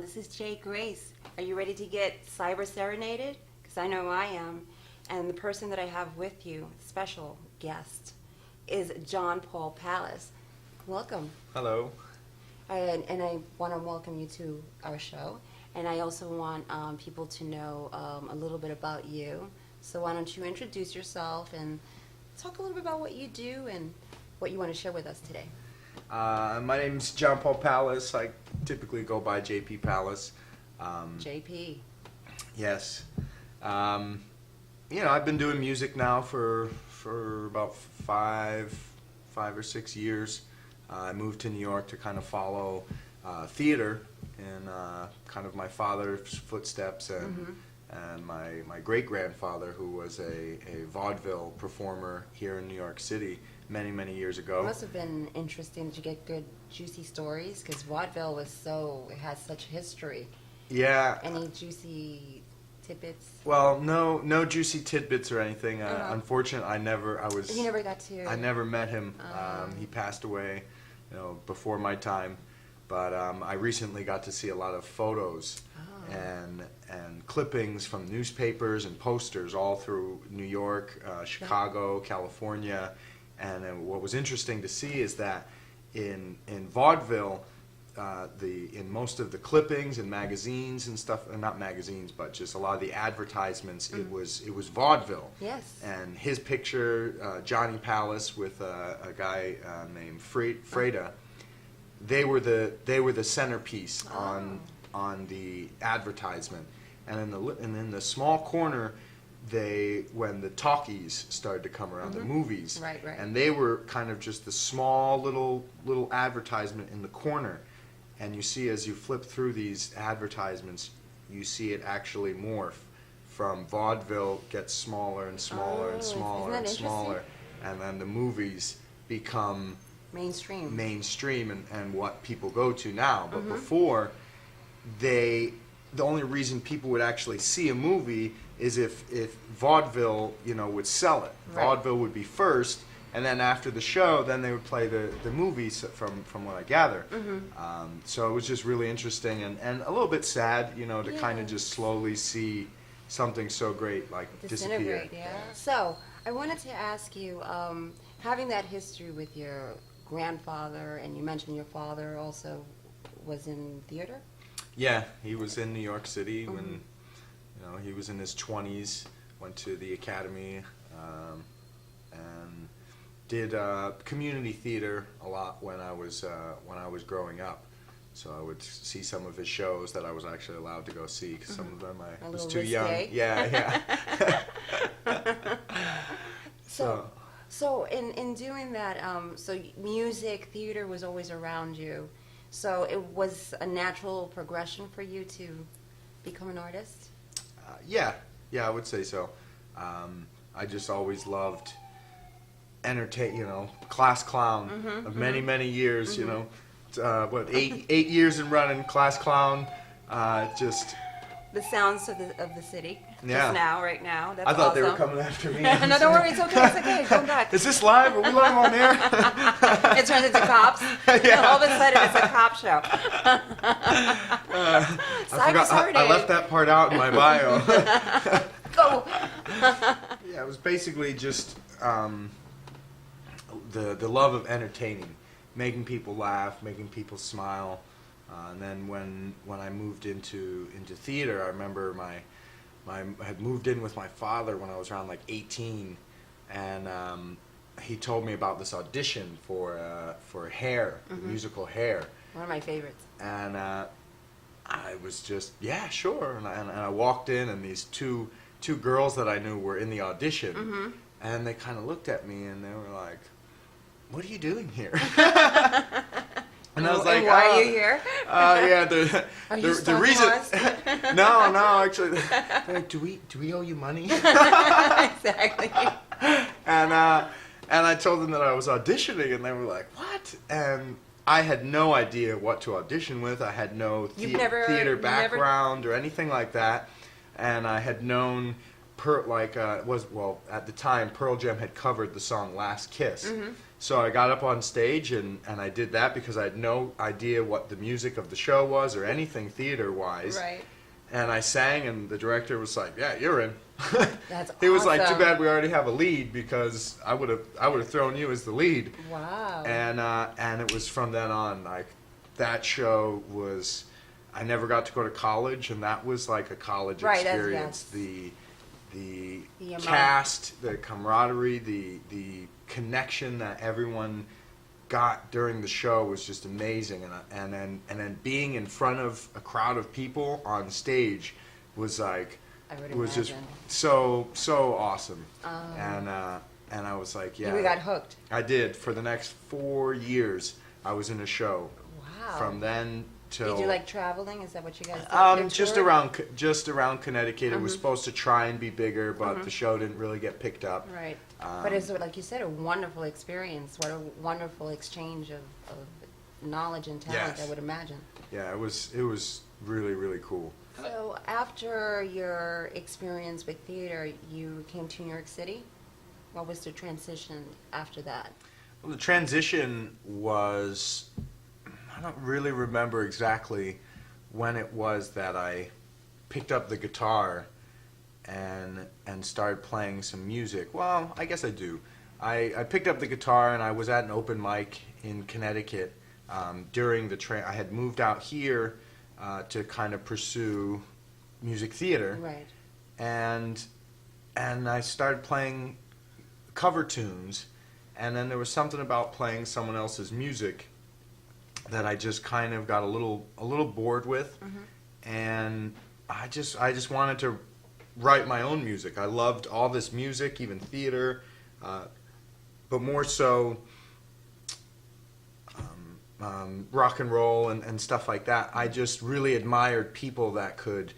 This is Jay Grace. Are you ready to get cyber serenaded? Because I know I am. And the person that I have with you, special guest, is John Paul Palace. Welcome. Hello. And I want to welcome you to our show. And I also want people to know a little bit about you. So why don't you introduce yourself and talk a little bit about what you do and what you want to share with us today. My name's John Paul Palace. I typically go by JP Palace. JP. Yes. I've been doing music now for about five or 6 years. I moved to New York to kind of follow theater in kind of my father's footsteps and my great-grandfather, who was a vaudeville performer here in New York City many years ago. It must have been interesting that you get good, juicy stories, because vaudeville it has such history. Yeah. Any juicy tidbits? Well, no juicy tidbits or anything. Unfortunately, You never got to. I never met him. He passed away, before my time. But I recently got to see a lot of photos and clippings from newspapers and posters all through New York, Chicago, California. And what was interesting to see is that in vaudeville, in most of the clippings and magazines and stuff, not magazines, but just a lot of the advertisements, it was vaudeville. Yes. And his picture, Johnny Palace with a guy named Freda, they were the centerpiece on the advertisement. And in the small corner, when the talkies started to come around, the movies, right. And they were kind of just the small little advertisement in the corner. And you see, as you flip through these advertisements, you see it actually morph from vaudeville gets smaller and smaller and smaller and smaller, and then the movies become mainstream and what people go to now. But before, the only reason people would actually see a movie is if vaudeville, would sell it. Right. Vaudeville would be first, and then after the show, then they would play the movies from what I gather. So it was just really interesting and a little bit sad, to kind of just slowly see something so great like disappear. Yeah. So I wanted to ask you, having that history with your grandfather, and you mentioned your father also was in theater? Yeah, he was in New York City when he was in his 20s, went to the academy, and did community theater a lot when I was growing up. So I would see some of his shows that I was actually allowed to go see, because some of them I was too young. Yeah. So in doing that, so music, theater was always around you. So it was a natural progression for you to become an artist? Yeah, I would say so. I just always loved class clown of many years, 8 years in running, class clown, just... The sounds of the city, yeah. Right now. That's I thought awesome. They were coming after me. No, don't worry, it's okay, come back. Is this live? Are we live on air? It turns into cops. Yeah. All of a sudden, it's a cop show. I left that part out in my bio. Go. Yeah, it was basically just the love of entertaining, making people laugh, making people smile. And then when I moved into theater, I remember I had moved in with my father when I was around like 18, and he told me about this audition for Hair, musical Hair. One of my favorites. And I was just, yeah, sure. And I walked in, and these two girls that I knew were in the audition, and they kind of looked at me, and they were like, "What are you doing here?" And I was like, "Why are you here?" Yeah, Are you the reason. us? No, actually, they're like, do we owe you money? Exactly. And I told them that I was auditioning, and they were like, "What?" And I had no idea what to audition with. I had no theater background or anything like that, and I had known at the time Pearl Jam had covered the song "Last Kiss." So I got up on stage and I did that because I had no idea what the music of the show was or anything theater-wise. Right. And I sang, and the director was like, "Yeah, you're in." That's He was like, "Too awesome. bad we already have a lead because I would have thrown you as the lead." Wow. And it was from then on, like, that show was. I never got to go to college, and that was like a college Right, experience. yes. The The cast, the camaraderie, the connection that everyone got during the show was just amazing, and then being in front of a crowd of people on stage was like I would it was just imagine. so awesome. And I was like, yeah, You got hooked. I did. For the next 4 years I was in a show. Wow. From then till Did you like traveling? Is that what you guys did? just around Connecticut. It was Mhm. supposed to try and be bigger, but the show didn't really get picked up. Right. But it's, like you said, a wonderful experience. What a wonderful exchange of knowledge and talent, Yes. I would imagine. Yeah, it was really cool. So after your experience with theater, you came to New York City? What was the transition after that? Well, the transition was, I don't really remember exactly when it was that I picked up the guitar and started playing some music. Well, I guess I do. I picked up the guitar and I was at an open mic in Connecticut during the I had moved out here to kind of pursue music theater. Right. And I started playing cover tunes, and then there was something about playing someone else's music that I just kind of got a little bored with, and I just wanted to write my own music. I loved all this music, even theater, but more so rock and roll and stuff like that. I just really admired people that could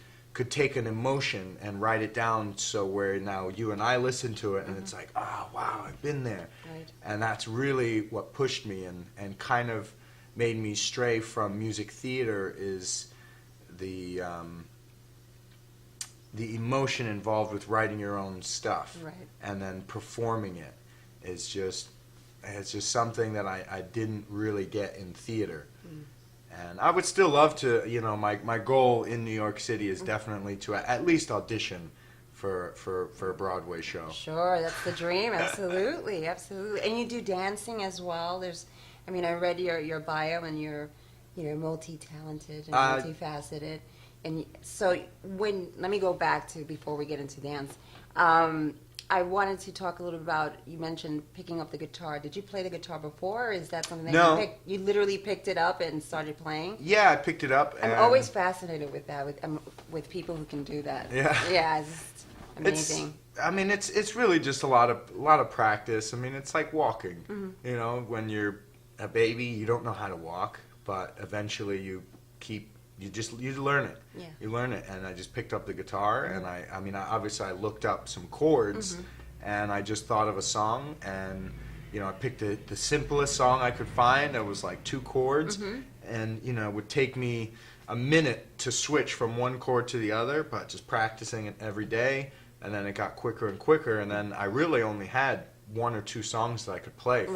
take an emotion and write it down, so where now you and I listen to it and it's like, oh wow, I've been there. Right. And that's really what pushed me and kind of made me stray from music theater is the emotion involved with writing your own stuff. Right. And then performing it is just something that I didn't really get in theater. And I would still love to, my goal in New York City is definitely to at least audition for a Broadway show. Sure, that's the dream. Absolutely, absolutely. And you do dancing as well. I read your bio, and you're multi-talented and multifaceted. And so let me go back to before we get into dance. I wanted to talk a little bit about, you mentioned picking up the guitar. Did you play the guitar before, or is that something that No. you literally picked it up and started playing? Yeah, I picked it up. I'm and always fascinated with that, with people who can do that. Yeah. Yeah, it's just amazing. It's really just a lot of practice. It's like walking. When you're a baby, you don't know how to walk, but eventually you learn it. Yeah. You learn it, and I just picked up the guitar, and I looked up some chords, and I just thought of a song, and I picked the simplest song I could find. That was like 2 chords, and it would take me a minute to switch from one chord to the other, but just practicing it every day, and then it got quicker and quicker, and then I really only had 1 or 2 songs that I could play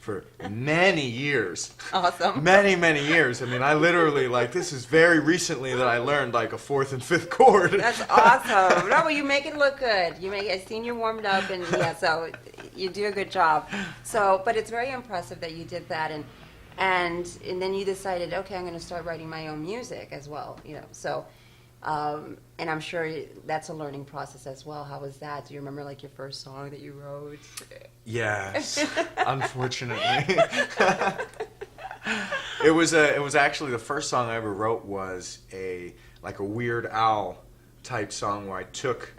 for many years. Awesome. Many years. I literally, this is very recently that I learned a 4th and 5th chord. That's awesome. No, but you make it look good. I've seen you warmed up, and so you do a good job. So, but it's very impressive that you did that, and then you decided, okay, I'm going to start writing my own music as well. So. And I'm sure that's a learning process as well. How was that? Do you remember your first song that you wrote? Yes, unfortunately. It was actually the first song I ever wrote was a Weird Al type song where I took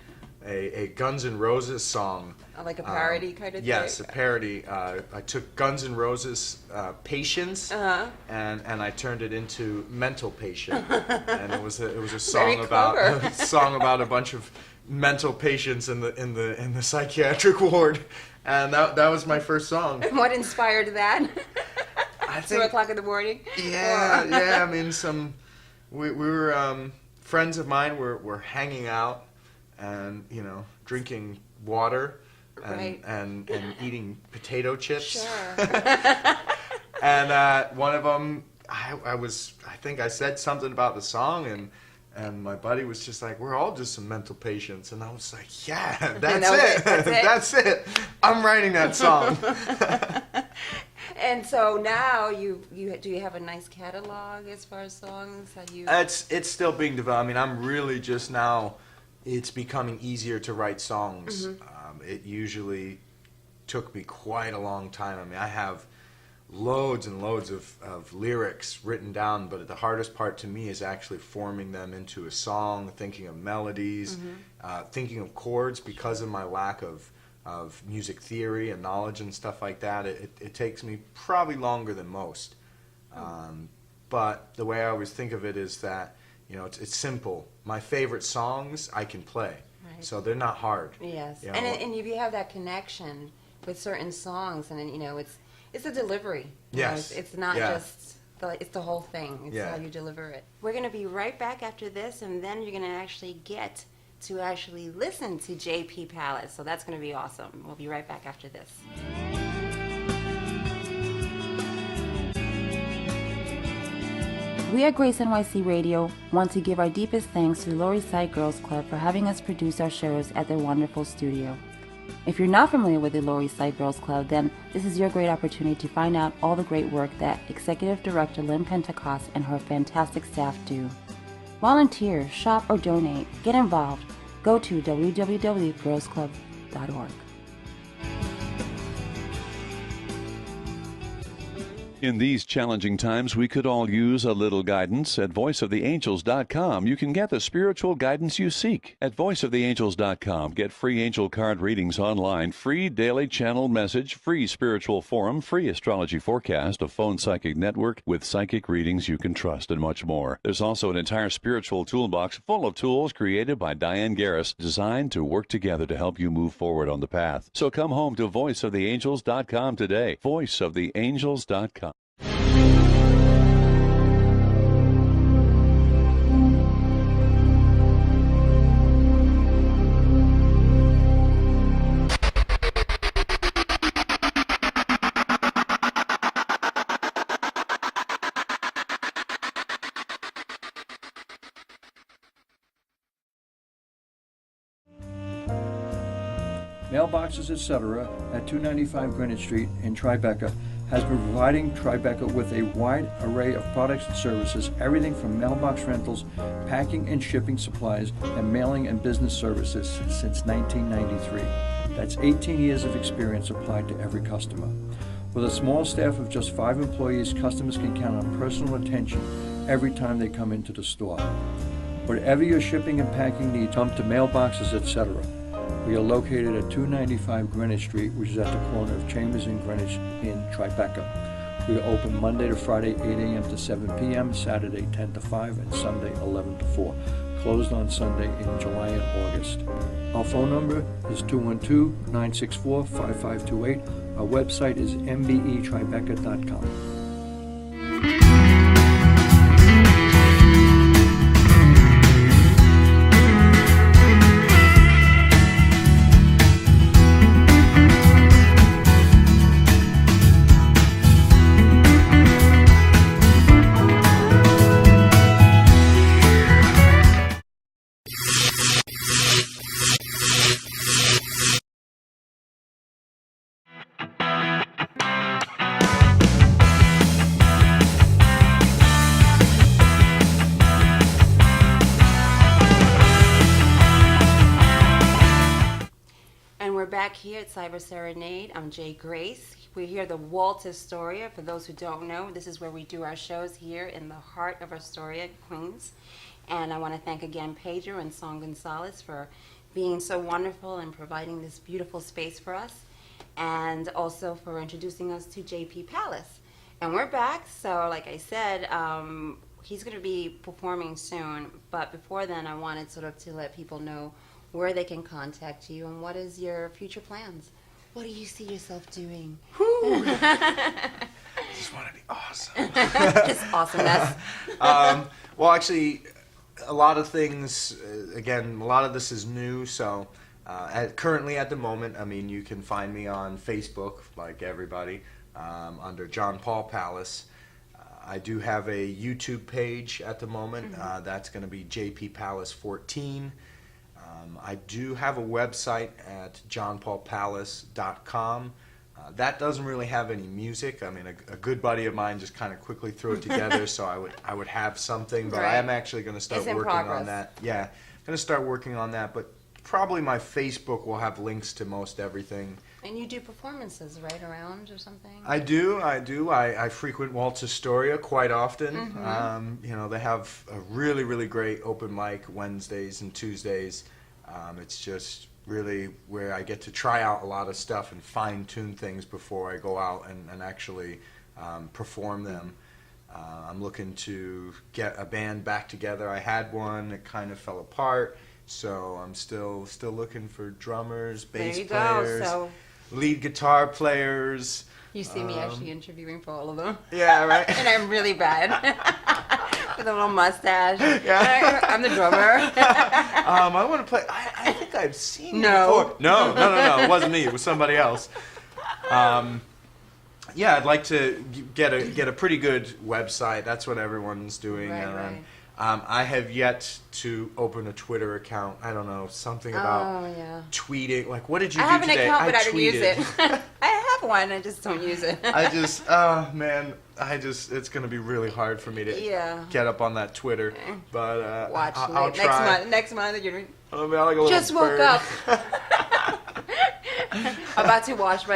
a Guns N' Roses song. Like a parody kind of thing? Yes, a parody. I took Guns N' Roses' Patience, and I turned it into Mental Patient, and it was a song about a bunch of mental patients in the psychiatric ward, and that was my first song. What inspired that? I 2 think, o'clock in the morning? yeah. We were friends of mine were hanging out and drinking water Right. and eating potato chips. Sure. And one of them, I think I said something about the song, and my buddy was just like, "We're all just some mental patients," and I was like, "Yeah, that's it. That's it. I'm writing that song." And so now do you have a nice catalog as far as songs that you? It's still being developed. I mean, I'm really just now. It's becoming easier to write songs. It usually took me quite a long time. I mean, I have loads and loads of lyrics written down, but the hardest part to me is actually forming them into a song, thinking of melodies, thinking of chords. Because of my lack of music theory and knowledge and stuff like that, it takes me probably longer than most. But the way I always think of it is that, you know, it's simple. My favorite songs I can play, so they're not hard. Yes, you know? and if you have that connection with certain songs, and you know, it's a delivery. Yes, it's not just it's the whole thing. It's how you deliver it. We're going to be right back after this, and then you're going to actually get to actually listen to JP Palace. So that's going to be awesome. We'll be right back after this. We at Grace NYC Radio want to give our deepest thanks to the Lower East Side Girls Club for having us produce our shows at their wonderful studio. If you're not familiar with the Lower East Side Girls Club, then this is your great opportunity to find out all the great work that Executive Director Lynn Pentecost and her fantastic staff do. Volunteer, shop, or donate. Get involved. Go to www.girlsclub.org. In these challenging times, we could all use a little guidance. At voiceoftheangels.com, you can get the spiritual guidance you seek. At voiceoftheangels.com, get free angel card readings online, free daily channel message, free spiritual forum, free astrology forecast, a phone psychic network with psychic readings you can trust, and much more. There's also an entire spiritual toolbox full of tools created by Diane Garris, designed to work together to help you move forward on the path. So come home to voiceoftheangels.com today. voiceoftheangels.com. Mailboxes, etc. at 295 Greenwich Street in Tribeca has been providing Tribeca with a wide array of products and services, everything from mailbox rentals, packing and shipping supplies, and mailing and business services since 1993. That's 18 years of experience applied to every customer. With a small staff of just 5 employees, customers can count on personal attention every time they come into the store. Whatever your shipping and packing needs, come to Mailboxes, etc. We are located at 295 Greenwich Street, which is at the corner of Chambers and Greenwich in Tribeca. We are open Monday to Friday, 8 a.m. to 7 p.m., Saturday 10 to 5, and Sunday 11 to 4. Closed on Sunday in July and August. Our phone number is 212-964-5528. Our website is mbetribeca.com. We're back here at Cyber Serenade. I'm Jay Grace. We're here at the Walt Astoria. For those who don't know, this is where we do our shows here in the heart of Astoria, Queens. And I want to thank again Pedro and Song Gonzalez for being so wonderful and providing this beautiful space for us, and also for introducing us to JP Palace. And we're back, so like I said, he's going to be performing soon. But before then, I wanted sort of to let people know where they can contact you and what is your future plans. What do you see yourself doing? Just want to be awesome. Just awesomeness. Well, actually, a lot of things, again, a lot of this is new, so Currently, at the moment, I mean, you can find me on Facebook, like everybody, under John Paul Palace. I do have a YouTube page at the moment. That's going to be JP Palace 14. I do have a website at johnpaulpalace.com. That doesn't really have any music. I mean, a good buddy of mine just kind of quickly threw it together, so I would have something, but I am actually going to start working on that. Yeah, I'm going to start working on that, but probably my Facebook will have links to most everything. And you do performances right around or something? I do. I frequent Waltz Astoria quite often. You know, they have a really, really great open mic Wednesdays and Tuesdays. It's just really where I get to try out a lot of stuff and fine-tune things before I go out and actually perform them. I'm looking to get a band back together. I had one, it kind of fell apart, so I'm still looking for drummers, bass players, lead guitar players. You see me actually interviewing for all of them. Yeah, right. And I'm really bad. With a little mustache. Yeah. I'm the drummer. I want to play. I think I've seen you before. No. It wasn't me. It was somebody else. Yeah, I'd like to get a pretty good website. That's what everyone's doing. Right. I have yet to open a Twitter account. I don't know, something about tweeting. Like, what did you do today? I have an account, but I don't use tweeted. it. I have one, I just don't use it. It's going to be really hard for me to get up on that Twitter. But watch I'll try. Next month, you're I'll be like a little just bird. woke up. About to brush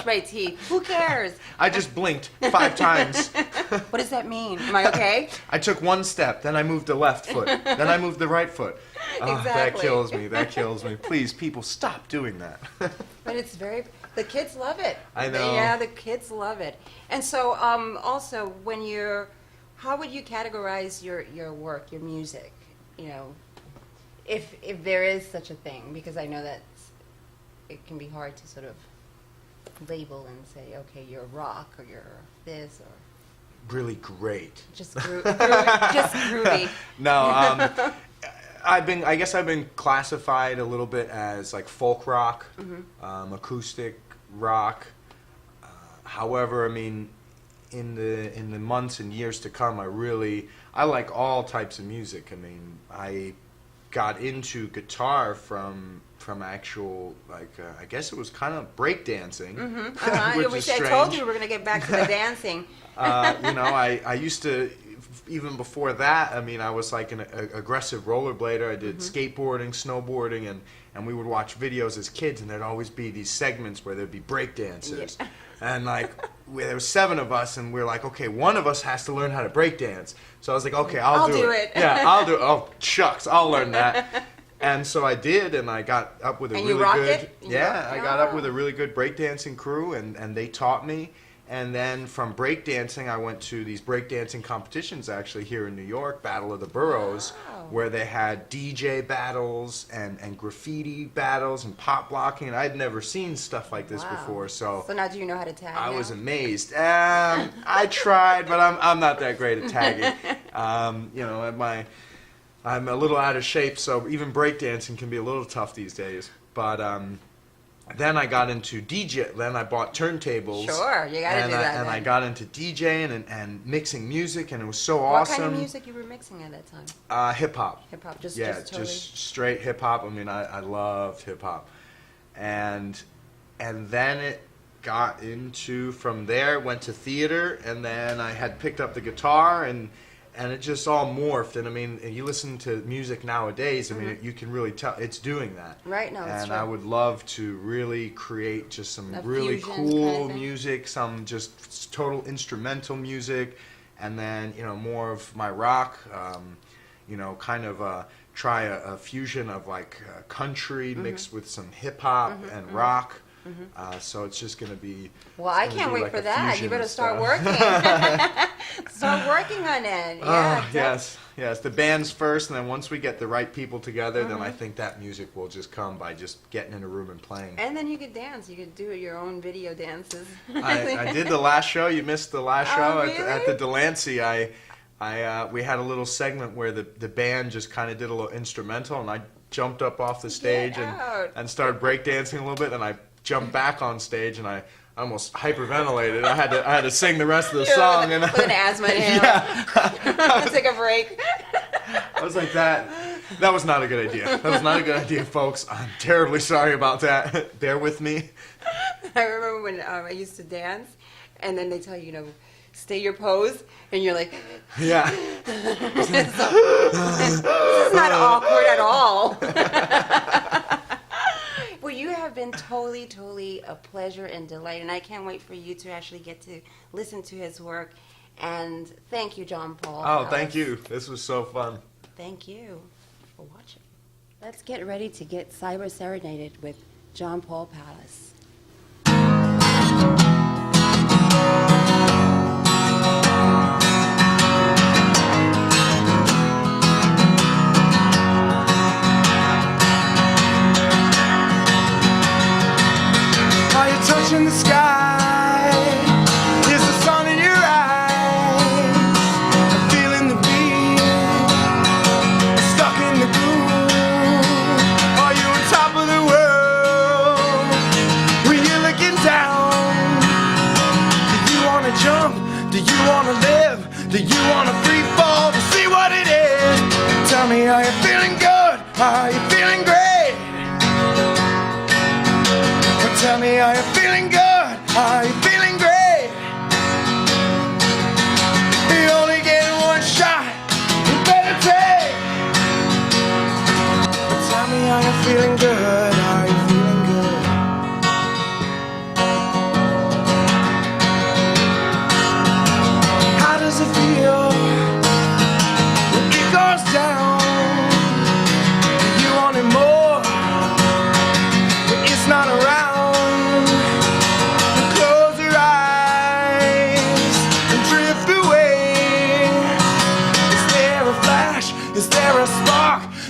my teeth. Who cares? I just blinked 5 times. What does that mean? Am I okay? I took one step, then I moved the left foot, then I moved the right foot. Exactly. That kills me. Please, people, stop doing that. But it's the kids love it. I know. Yeah, the kids love it. And so, also, how would you categorize your work, your music? You know, if there is such a thing, because I know that it can be hard to sort of label and say, okay, you're rock or you're this or Really great. just groovy. No, I guess I've been classified a little bit as like folk rock, acoustic rock. However, I mean, in the months and years to come, I like all types of music. I mean, I got into guitar from actual, like, I guess it was kind of breakdancing, which is strange. I told you we were going to get back to the dancing. You know, I used to, even before that, I mean, I was like an aggressive rollerblader. I did skateboarding, snowboarding, and we would watch videos as kids, and there'd always be these segments where there'd be break dancers. Yeah. And like, there were 7 of us, and we were like, okay, one of us has to learn how to break dance. So I was like, okay, I'll do it. Yeah, I'll do it. Oh, shucks, I'll learn that. And so I did, and I got up with a really good. I got up with a really good breakdancing crew, and they taught me. And then from breakdancing, I went to these breakdancing competitions actually here in New York, Battle of the Boroughs, where they had DJ battles and graffiti battles and pop blocking. And I'd never seen stuff like this before. So now do you know how to tag? I was amazed. I tried, but I'm not that great at tagging. You know, I'm a little out of shape, so even breakdancing can be a little tough these days. But then I got into DJ. Then I bought turntables. Sure, you got to do that. And I got into DJing and mixing music, and it was so awesome. What kind of music you were mixing at that time? Hip hop. Hip hop, just straight hip hop. I mean, I loved hip hop, and then it got into, from there went to theater, and then I had picked up the guitar and it just all morphed. And I mean, you listen to music nowadays, I mean, you can really tell it's doing that. Right, no, it's and true. I would love to really create just some really cool kind of music, some just total instrumental music, and then, you know, more of my rock, you know, kind of try a fusion of like country mixed with some hip hop and rock. So it's just going to be. Well, I can't wait for that. You better start working. Start working on it. Yeah. Yes. The band's first, and then once we get the right people together, then I think that music will just come by just getting in a room and playing. And then you could dance. You could do your own video dances. I did the last show. You missed the last show really? at the Delancey. We had a little segment where the band just kind of did a little instrumental, and jumped up off the stage out. and started breakdancing a little bit, and I jumped back on stage and I almost hyperventilated. I had to sing the rest of the song and with an asthma inhaler. yeah. Take a break. I was like, that was not a good idea. That was not a good idea, folks. I'm terribly sorry about that. Bear with me. I remember when I used to dance, and then they tell you, stay your pose, and you're like, Yeah. this is not awkward at all. Well, you have been totally a pleasure and delight, and I can't wait for you to actually get to listen to his work. And thank you, John Paul. Oh, thank you. This was so fun. Thank you for watching. Let's get ready to get cyber serenaded with John Paul Palace. Touching the sky, is the sun in your eyes. I'm feeling the beat, stuck in the groove. Are you on top of the world? When you're looking down, do you wanna jump? Do you wanna live? Do you wanna free fall to see what it is? Tell me, are you feeling good? Are you feeling great? Tell me, are you feeling good? Are you feeling great? You only get one shot, you better take. Tell me, are you feeling good? Are you feeling good? How does it feel when it goes down? Do you want it more when it's not around?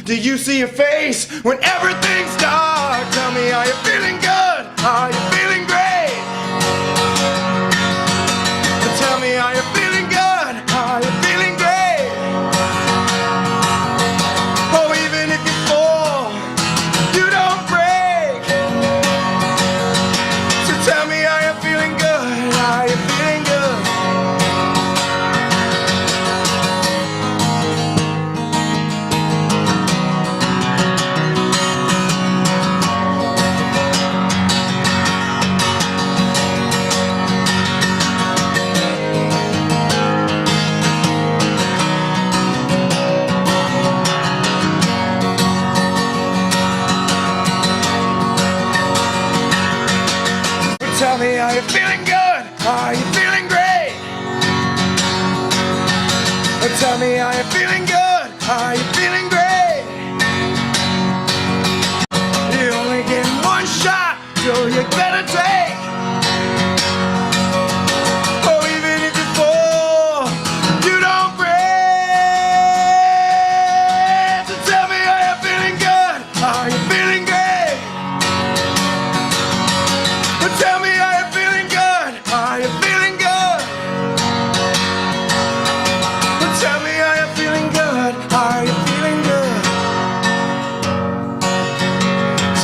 Do you see a face when everything's dark? Tell me, are you feeling good? Are you feeling great? Tell me, are you feeling good? Are you feeling great? Oh, even if you fall, you don't break. So tell me, are you feeling good? Are you feeling good? Tell me, are you feeling good? Are you feeling great? Tell me, are you feeling good? Are you feeling great? You only get one shot, so you better take. Oh, even if you fall, you don't break. So tell me, are you feeling good? Are you feeling great? Tell me, are you feeling good? Are you feeling good? Tell me, are you feeling good? Are you feeling good?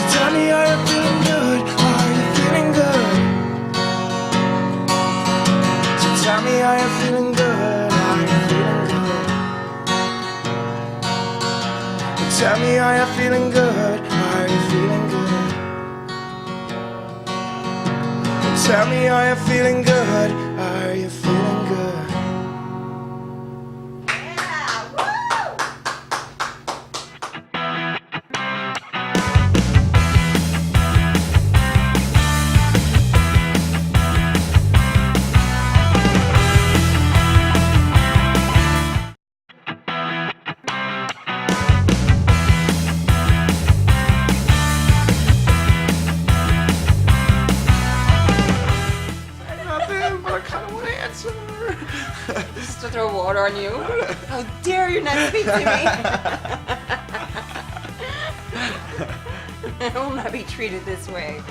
So tell me, are you feeling good? Are you feeling good? So tell me, are you feeling good? Are you feeling good? Tell me, are you feeling good? Are you feeling good? Tell me, are you feeling good? Are you feeling good? Yeah, woo! Nothing, but I kind of want to answer. Just to throw water on you. How dare you not speak to me? I will not be treated this way.